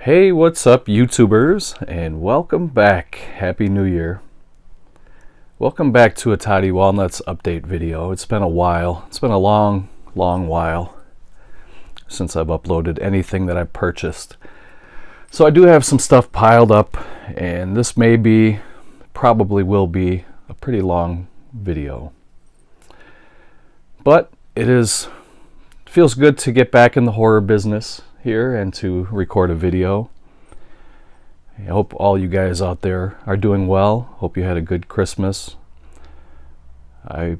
Hey, what's up, YouTubers, and welcome back. Happy New Year. Welcome back to a Toddy Walnuts update video. It's been a while. It's been a long while since I've uploaded anything that I've purchased. So I do have some stuff piled up, and this probably will be a pretty long video. But feels good to get back in the horror business here and to record a video. I hope all you guys out there are doing well. Hope you had a good Christmas. I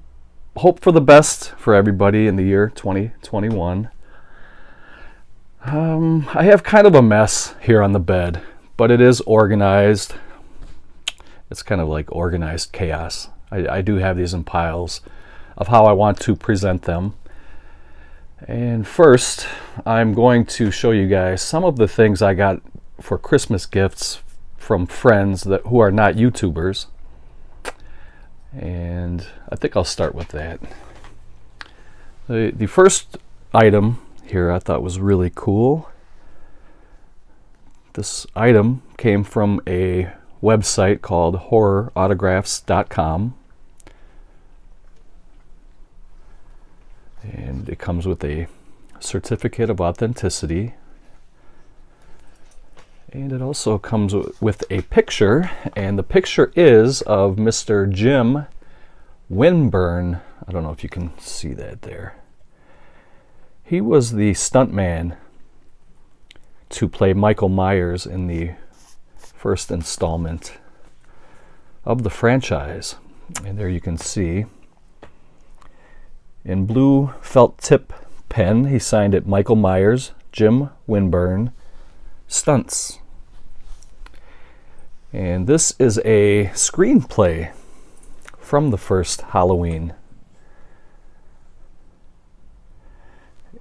hope for the best for everybody in the year 2021. I have kind of a mess here on the bed, but it is organized. It's kind of like organized chaos. I do have these in piles of how I want to present them. And first, I'm going to show you guys some of the things I got for Christmas gifts from friends who are not YouTubers. And I think I'll start with that. The first item here I thought was really cool. This item came from a website called horrorautographs.com. And it comes with a certificate of authenticity. And it also comes with a picture, and the picture is of Mr. Jim Winburn. I don't know if you can see that there. He was the stuntman to play Michael Myers in the first installment of the franchise. And there you can see, in blue felt tip pen, he signed it Michael Myers, Jim Winburn, Stunts. And this is a screenplay from the first Halloween.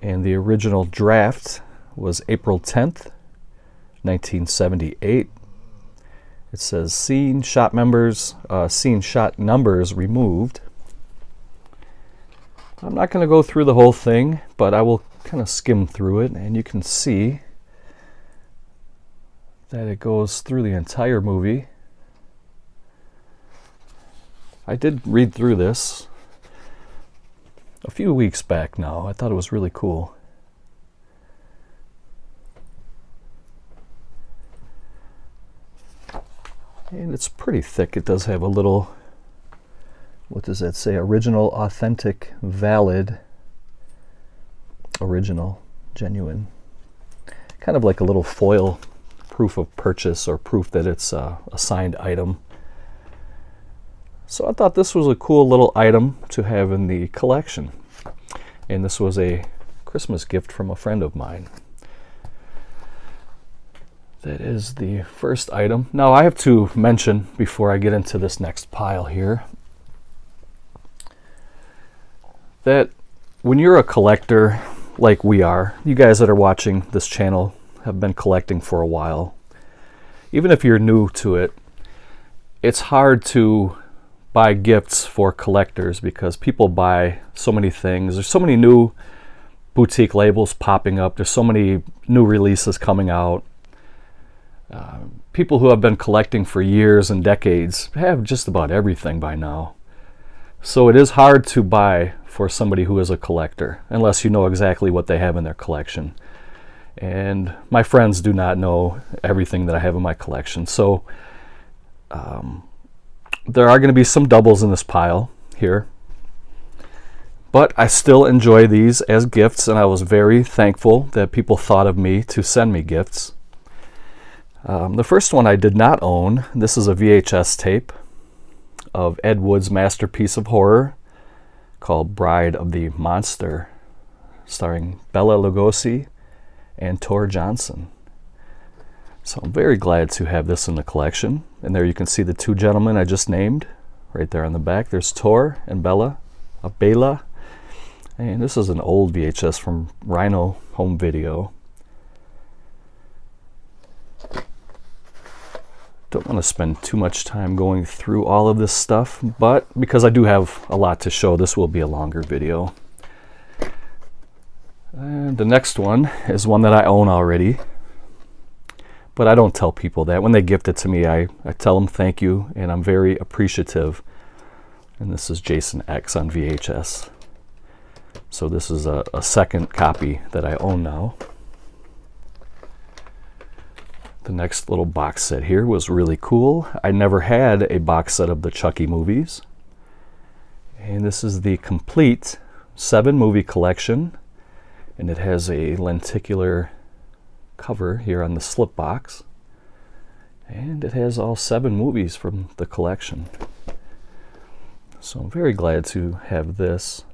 And the original draft was April 10th, 1978. It says scene shot numbers removed. I'm not going to go through the whole thing, but I will kind of skim through it, and you can see that it goes through the entire movie. I did read through this a few weeks back now. I thought it was really cool. And it's pretty thick. It does have a little, what does that say? Original, authentic, valid, original, genuine. Kind of like a little foil proof of purchase or proof that it's a signed item. So I thought this was a cool little item to have in the collection. And this was a Christmas gift from a friend of mine. That is the first item. Now I have to mention, before I get into this next pile here, that when you're a collector like we are, you guys that are watching this channel have been collecting for a while. Even if you're new to it, it's hard to buy gifts for collectors because people buy so many things. There's so many new boutique labels popping up. There's so many new releases coming out. People who have been collecting for years and decades have just about everything by now. So it is hard to buy for somebody who is a collector unless you know exactly what they have in their collection. And my friends do not know everything that I have in my collection. So there are going to be some doubles in this pile here. But I still enjoy these as gifts, and I was very thankful that people thought of me to send me gifts. The first one I did not own. This is a VHS tape of Ed Wood's masterpiece of horror called Bride of the Monster, starring Bela Lugosi and Tor Johnson. So I'm very glad to have this in the collection. And there you can see the two gentlemen I just named right there on the back. There's Tor and Bela. And this is an old VHS from Rhino Home Video. Don't want to spend too much time going through all of this stuff, but because I do have a lot to show, this will be a longer video. And the next one is one that I own already. But I don't tell people that. When they gift it to me, I tell them thank you, and I'm very appreciative. And this is Jason X on VHS. So this is a second copy that I own now. The next little box set here was really cool. I never had a box set of the Chucky movies. And this is the complete 7-movie collection. And it has a lenticular cover here on the slip box, and it has all 7 movies from the collection. So I'm very glad to have this.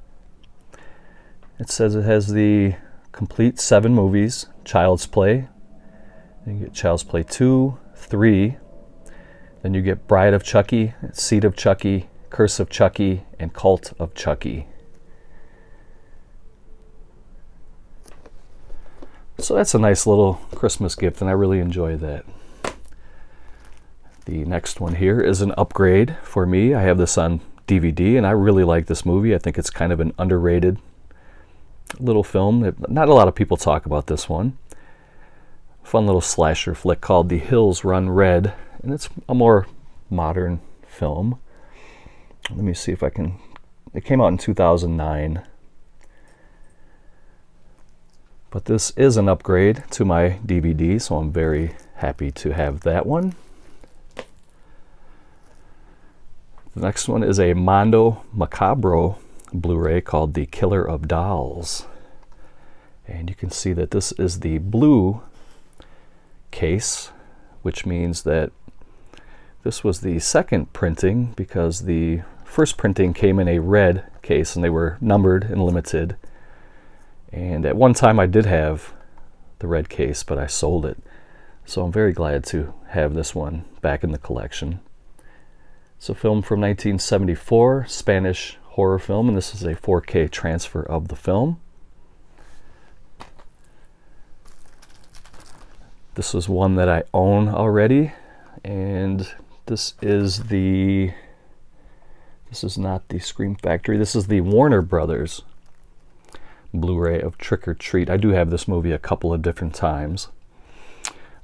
It says it has the complete 7 movies, Child's Play. Then you get Child's Play 2, 3. Then you get Bride of Chucky, Seed of Chucky, Curse of Chucky, and Cult of Chucky. So that's a nice little Christmas gift, and I really enjoy that. The next one here is an upgrade for me. I have this on DVD, and I really like this movie. I think it's kind of an underrated little film. Not a lot of people talk about this one. Fun little slasher flick called The Hills Run Red, and it's a more modern film. Let me see if I can... It came out in 2009. But this is an upgrade to my DVD, so I'm very happy to have that one. The next one is a Mondo Macabro Blu-ray called The Killer of Dolls. And you can see that this is the blue case, which means that this was the second printing, because the first printing came in a red case and they were numbered and limited. And at one time I did have the red case, but I sold it. So I'm very glad to have this one back in the collection. It's a film from 1974, Spanish horror film, and this is a 4K transfer of the film. This is one that I own already, and this is not the Scream Factory, this is the Warner Brothers Blu-ray of Trick or Treat. I do have this movie a couple of different times.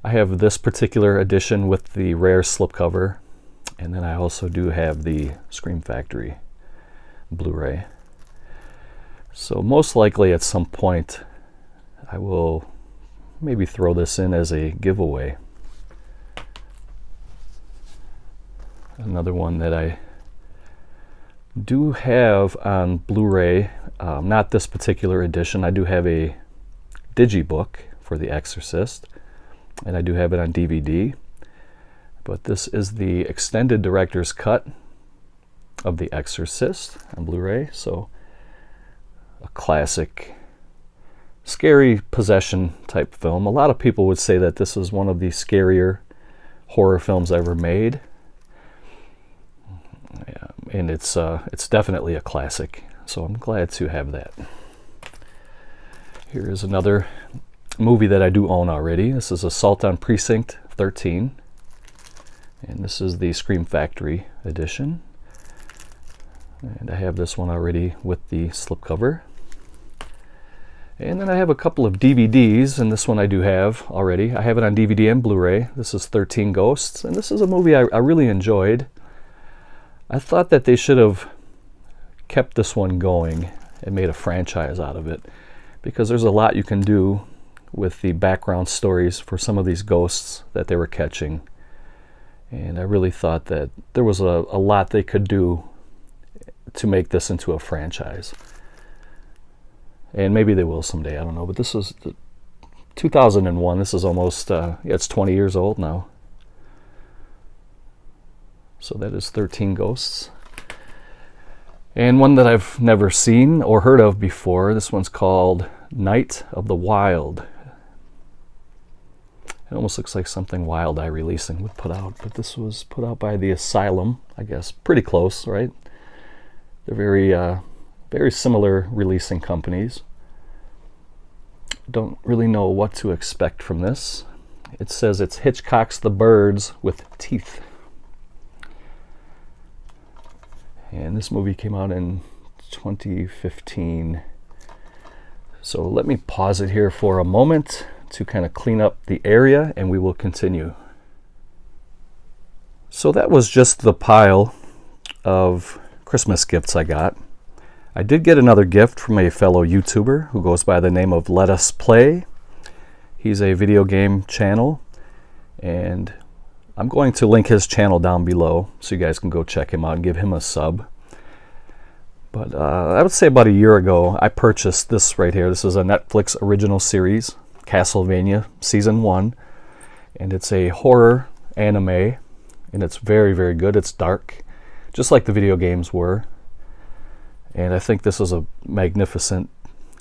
I have this particular edition with the rare slipcover, and then I also do have the Scream Factory Blu-ray. So most likely at some point I will maybe throw this in as a giveaway. Another one that I do have on Blu-ray, not this particular edition. I do have a digibook for The Exorcist, and I do have it on DVD. But this is the extended director's cut of The Exorcist on Blu-ray. So a classic, scary possession type film. A lot of people would say that this is one of the scarier horror films ever made. Yeah, and it's definitely a classic, so I'm glad to have that. Here is another movie that I do own already. This is Assault on Precinct 13, and this is the Scream Factory edition. And I have this one already with the slipcover. And then I have a couple of DVDs, and this one I do have already. I have it on DVD and Blu-ray. This is 13 Ghosts, and this is a movie I really enjoyed. I thought that they should have kept this one going and made a franchise out of it, because there's a lot you can do with the background stories for some of these ghosts that they were catching. And I really thought that there was a lot they could do to make this into a franchise. And maybe they will someday, I don't know. But this was 2001. This is almost, it's 20 years old now. So that is 13 Ghosts. And one that I've never seen or heard of before. This one's called Night of the Wild. It almost looks like something Wild Eye Releasing would put out. But this was put out by the Asylum, I guess. Pretty close, right? They're very similar releasing companies. Don't really know what to expect from this. It says it's Hitchcock's The Birds with Teeth. And this movie came out in 2015. So let me pause it here for a moment to kind of clean up the area, and we will continue. So that was just the pile of Christmas gifts I got. I did get another gift from a fellow YouTuber who goes by the name of Let Us Play. He's a video game channel, and I'm going to link his channel down below so you guys can go check him out and give him a sub. But I would say about a year ago, I purchased this right here. This is a Netflix original series, Castlevania Season One, and it's a horror anime, and it's very, very good. It's dark, just like the video games were. And I think this is a magnificent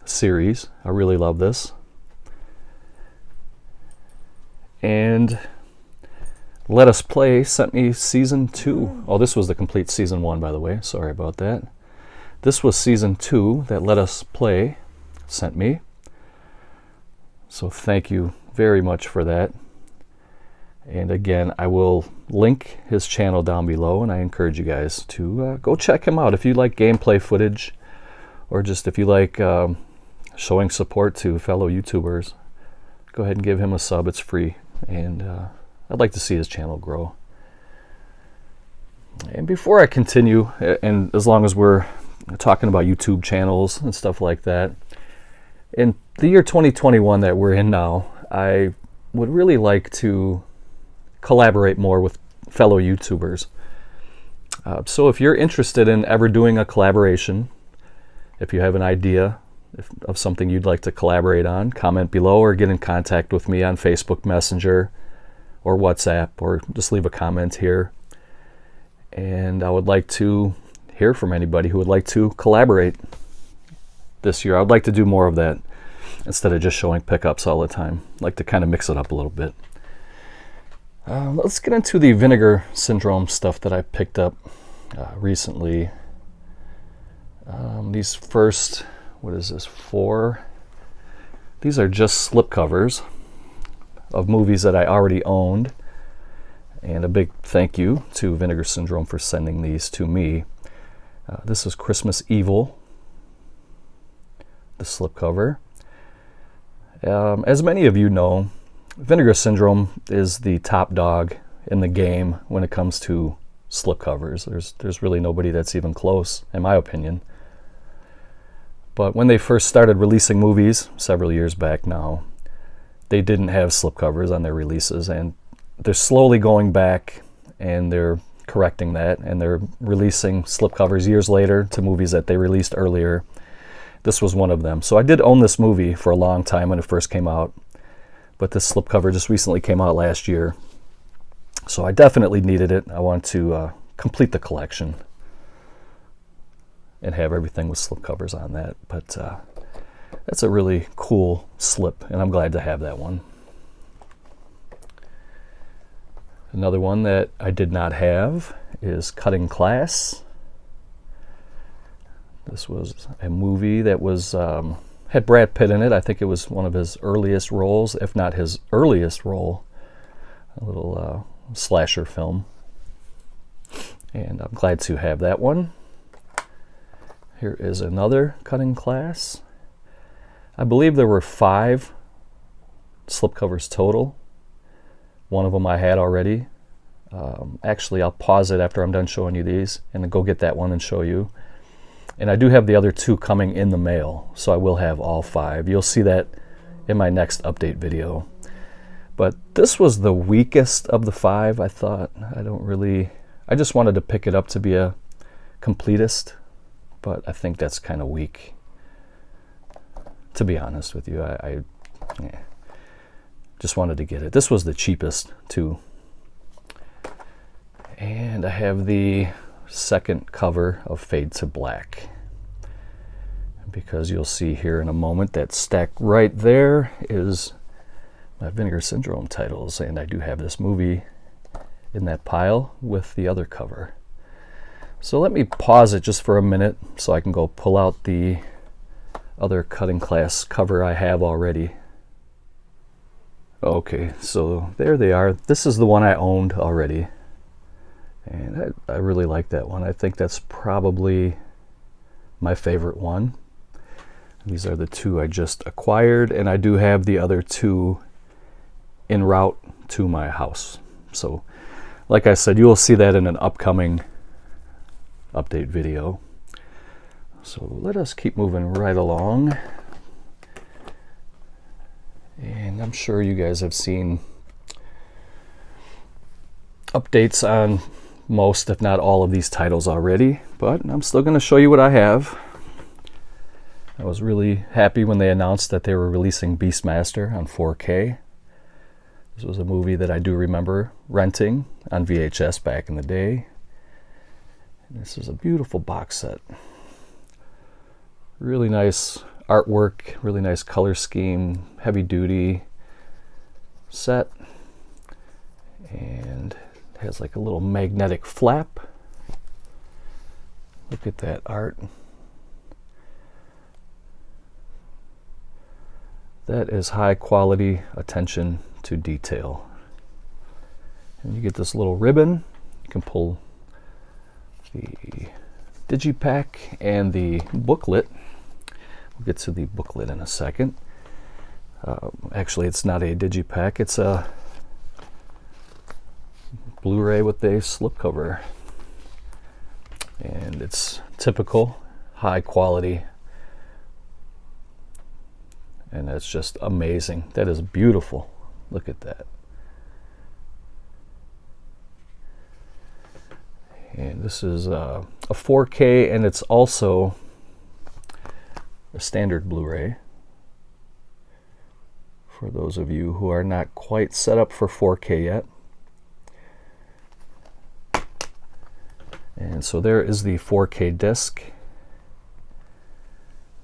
series. I really love this. And Let Us Play sent me Season 2. Oh, this was the complete Season 1, by the way. Sorry about that. This was Season 2 that Let Us Play sent me. So thank you very much for that. And again, I will link his channel down below, and I encourage you guys to go check him out if you like gameplay footage, or just if you like showing support to fellow YouTubers. Go ahead and give him a sub. It's free, and I'd like to see his channel grow. And before I continue, and as long as we're talking about YouTube channels and stuff like that, in the year 2021 that we're in now, I would really like to collaborate more with fellow YouTubers. So if you're interested in ever doing a collaboration, if you have an idea of something you'd like to collaborate on, comment below or get in contact with me on Facebook Messenger or WhatsApp, or just leave a comment here. And I would like to hear from anybody who would like to collaborate this year. I'd like to do more of that instead of just showing pickups all the time. I'd like to kind of mix it up a little bit. Let's get into the Vinegar Syndrome stuff that I picked up recently. These first, what is this, 4? These are just slipcovers of movies that I already owned. And a big thank you to Vinegar Syndrome for sending these to me. This is Christmas Evil, the slipcover. As many of you know, Vinegar Syndrome is the top dog in the game when it comes to slipcovers. There's really nobody that's even close, in my opinion. But when they first started releasing movies, several years back now, they didn't have slipcovers on their releases, and they're slowly going back and they're correcting that, and they're releasing slipcovers years later to movies that they released earlier. This was one of them. So I did own this movie for a long time when it first came out, but this slipcover just recently came out last year. So I definitely needed it. I want to complete the collection and have everything with slipcovers on that. But that's a really cool slip, and I'm glad to have that one. Another one that I did not have is Cutting Class. This was a movie that was had Brad Pitt in it. I think it was one of his earliest roles, if not his earliest role. A little slasher film. And I'm glad to have that one. Here is another Cutting Class. I believe there were 5 slipcovers total. One of them I had already. Actually, I'll pause it after I'm done showing you these and then go get that one and show you. And I do have the other 2 coming in the mail, so I will have all 5. You'll see that in my next update video. But this was the weakest of the 5, I thought. I just wanted to pick it up to be a completist, but I think that's kind of weak, to be honest with you. I just wanted to get it. This was the cheapest, too. And I have the second cover of Fade to Black, because you'll see here in a moment that stack right there is my Vinegar Syndrome titles, and I do have this movie in that pile with the other cover. So let me pause it just for a minute so I can go pull out the other Cutting Class cover I have already. Okay, so there they are. This is the one I owned already. And I really like that one. I think that's probably my favorite one. These are the two I just acquired, and I do have the other two en route to my house. So, like I said, you will see that in an upcoming update video. So let us keep moving right along. And I'm sure you guys have seen updates on most, if not all, of these titles already, but I'm still going to show you what I have. I was really happy when they announced that they were releasing Beastmaster on 4K. This was a movie that I do remember renting on VHS back in the day. And this is a beautiful box set. Really nice artwork, really nice color scheme, heavy duty set. And it has like a little magnetic flap. Look at that art. That is high quality attention to detail. And you get this little ribbon. You can pull the digipack and the booklet. We'll get to the booklet in a second. Actually, it's not a digipack. It's a Blu-ray with a slipcover. And it's typical high quality. And that's just amazing. That is beautiful. Look at that. And this is a 4K, and it's also a standard Blu-ray. For those of you who are not quite set up for 4K yet. And so there is the 4K disc.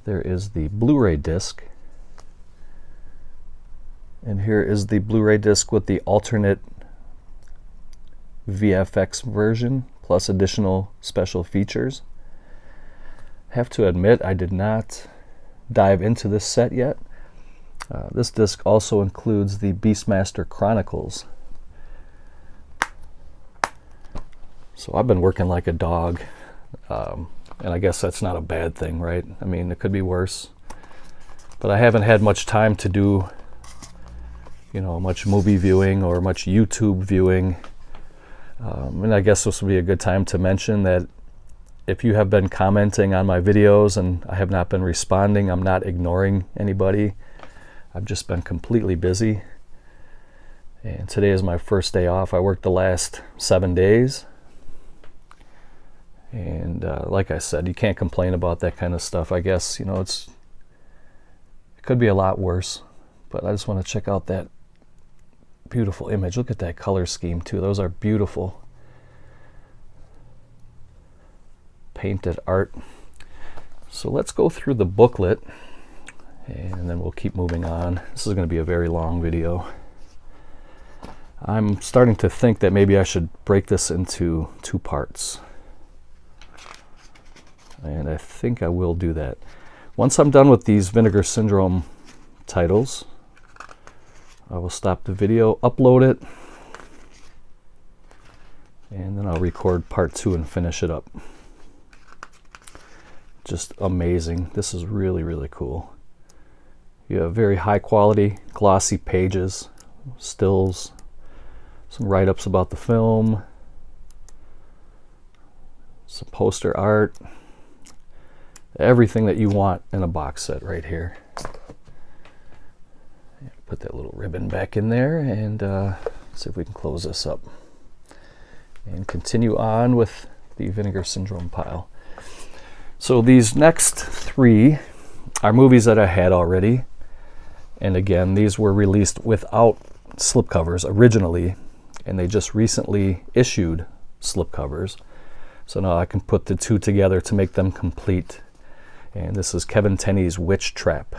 There is the Blu-ray disc. And here is the Blu-ray disc with the alternate VFX version plus additional special features. I have to admit, I did not dive into this set yet. This disc also includes the Beastmaster Chronicles. So I've been working like a dog, and I guess that's not a bad thing, right? I mean, it could be worse. But I haven't had much time to do, you know, much movie viewing or much YouTube viewing. And I guess this would be a good time to mention that if you have been commenting on my videos and I have not been responding, I'm not ignoring anybody. I've just been completely busy. And today is my first day off. I worked the last 7 days. And like I said, you can't complain about that kind of stuff. I guess, you know, it could be a lot worse. But I just want to check out that beautiful image. Look at that color scheme too. Those are beautiful painted art. So let's go through the booklet and then we'll keep moving on. This is going to be a very long video. I'm starting to think that maybe I should break this into 2 parts. And I think I will do that. Once I'm done with these Vinegar Syndrome titles, I will stop the video, upload it, and then I'll record part 2 and finish it up. Just amazing. This is really, really cool. You have very high quality, glossy pages, stills, some write-ups about the film, some poster art, everything that you want in a box set right here. Put that little ribbon back in there and see if we can close this up and continue on with the Vinegar Syndrome pile. So these next 3 are movies that I had already, and again, these were released without slipcovers originally, and they just recently issued slipcovers. So now I can put the 2 together to make them complete. And this is Kevin Tenney's Witch Trap.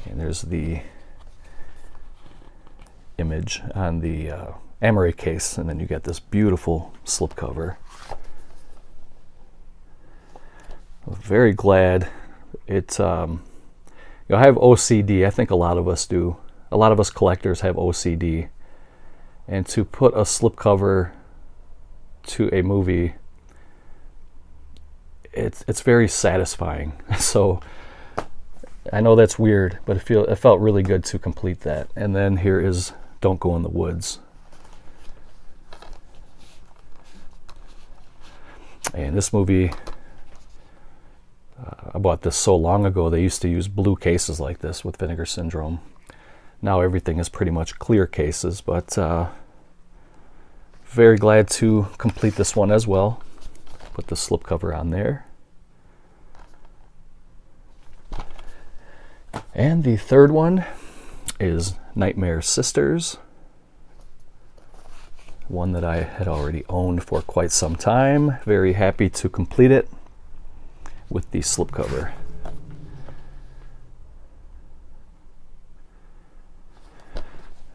And there's the image on the Amory case, and then you get this beautiful slipcover. I'm very glad it. You know, I have OCD. I think a lot of us do. A lot of us collectors have OCD, and to put a slipcover to a movie, it's very satisfying. So I know that's weird, but it felt really good to complete that. And then here is Don't Go in the Woods. And this movie, I bought this so long ago. They used to use blue cases like this with Vinegar Syndrome. Now everything is pretty much clear cases, but very glad to complete this one as well. Put the slipcover on there. And the third one is Nightmare Sisters, one that I had already owned for quite some time. Very happy to complete it with the slipcover.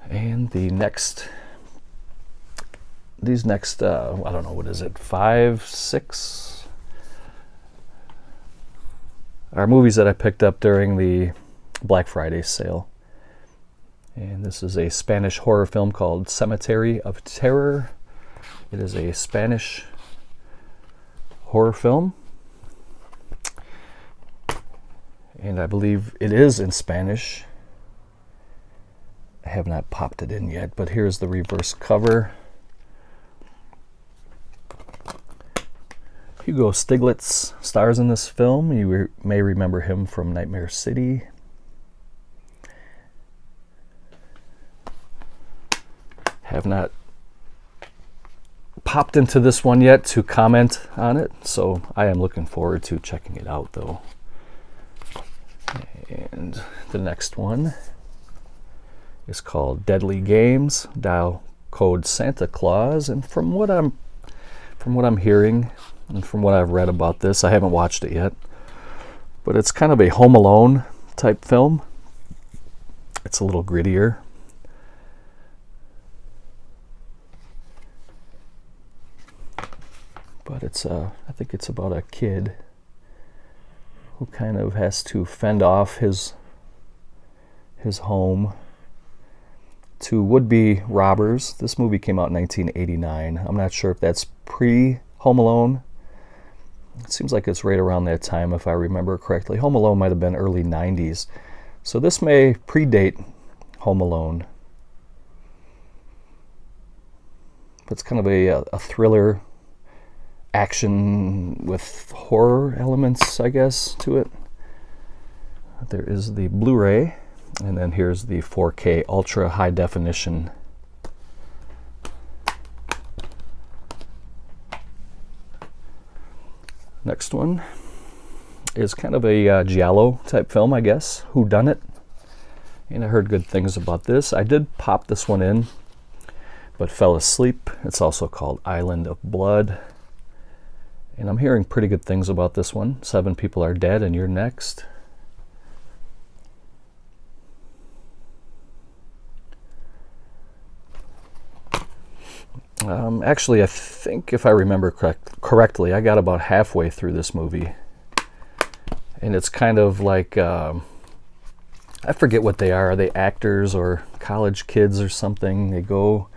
And these next, I don't know, what is it, 5, 6, are movies that I picked up during the Black Friday sale. And this is a Spanish horror film called Cemetery of Terror. It is a Spanish horror film. And I believe it is in Spanish. I have not popped it in yet, but here's the reverse cover. Hugo Stiglitz stars in this film. You may remember him from Nightmare City. Have not popped into this one yet to comment on it, so I am looking forward to checking it out though. And the next one is called Deadly Games, Dial Code Santa Claus, and from what I'm hearing and from what I've read about this, I haven't watched it yet, but it's kind of a Home Alone type film. It's a little grittier. But it's I think it's about a kid who kind of has to fend off his home to would-be robbers. This movie came out in 1989. I'm not sure if that's pre-Home Alone. It seems like it's right around that time, if I remember correctly. Home Alone might have been early 90s. So this may predate Home Alone. But it's kind of a thriller action with horror elements, I guess, to it. There is the Blu-ray, and then here's the 4K ultra high definition. Next one is kind of a giallo type film, I guess, Whodunit, and I heard good things about this. I did pop this one in, but fell asleep. It's also called Island of Blood. And I'm hearing pretty good things about this one. 7 people are dead, and you're next. Actually, I think if I remember correctly, I got about halfway through this movie. And it's kind of like, I forget what they are. Are they actors or college kids or something? They go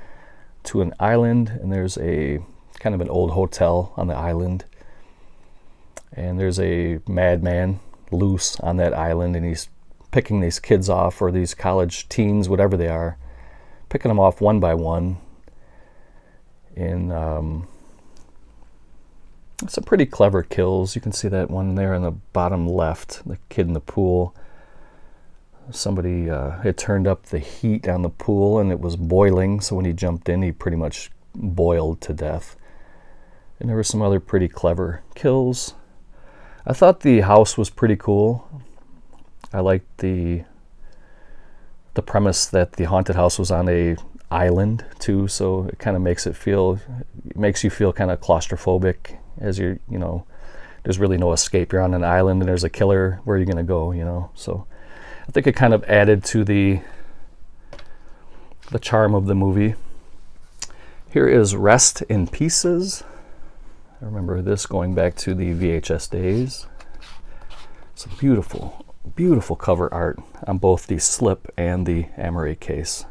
to an island, and there's a kind of an old hotel on the island, and there's a madman loose on that island, and he's picking these kids off, or these college teens, whatever they are, picking them off one by one. And some pretty clever kills. You can see that one there in the bottom left, the kid in the pool. Somebody had turned up the heat on the pool, and it was boiling, so when he jumped in, he pretty much boiled to death. And there were some other pretty clever kills. I thought the house was pretty cool. I liked the premise that the haunted house was on a island too, so it kind of makes you feel kind of claustrophobic, as you're, there's really no escape. You're on an island and there's a killer. Where are you going to go? So I think it kind of added to the charm of the movie. Here is Rest in Pieces. I remember this going back to the VHS days. Some beautiful, beautiful cover art on both the slip and the Amaray case.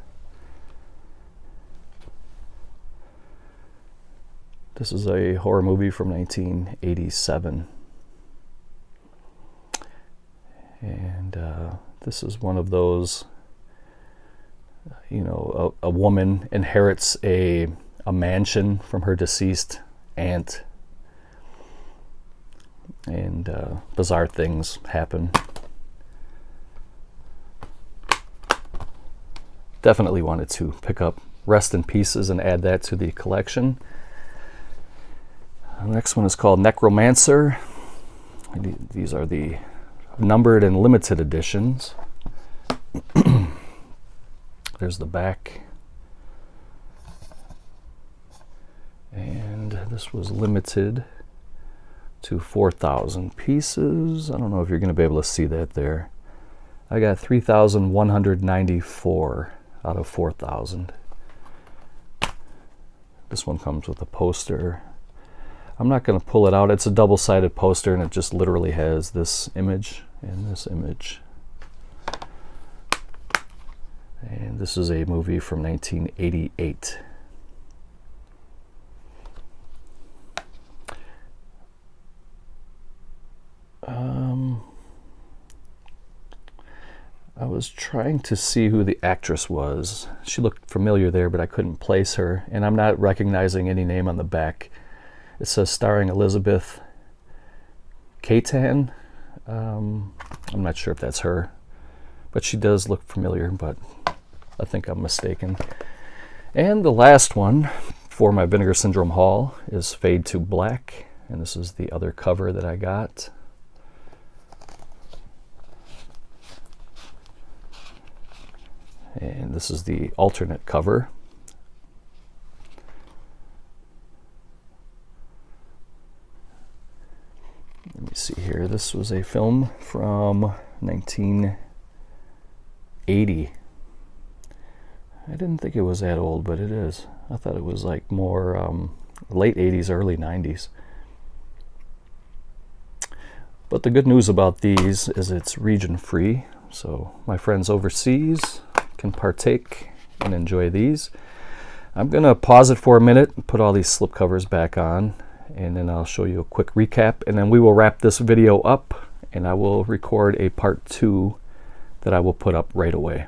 This is a horror movie from 1987. And this is one of those, you know, a woman inherits a mansion from her deceased aunt, and bizarre things happen. Definitely wanted to pick up Rest in Pieces and add that to the collection. The next one is called Necromancer. These are the numbered and limited editions. There's the back. And this was limited to 4,000 pieces. I don't know if you're going to be able to see that there. I got 3,194 out of 4,000. This one comes with a poster. I'm not going to pull it out. It's a double-sided poster, and it just literally has this image and this image. And this is a movie from 1988. I was trying to see who the actress was. She looked familiar there, but I couldn't place her, and I'm not recognizing any name on the back. It says starring Elizabeth Catan. I'm not sure if that's her, but she does look familiar, but I think I'm mistaken. And the last one for my Vinegar Syndrome haul is Fade to Black, and this is the other cover that I got. And this is the alternate cover. Let me see here. This was a film from 1980. I didn't think it was that old, but it is. I thought it was like more late 80s, early 90s. But the good news about these is it's region free, so my friends overseas can partake and enjoy these. I'm gonna pause it for a minute and put all these slipcovers back on, and then I'll show you a quick recap, and then we will wrap this video up, and I will record a part 2 that I will put up right away.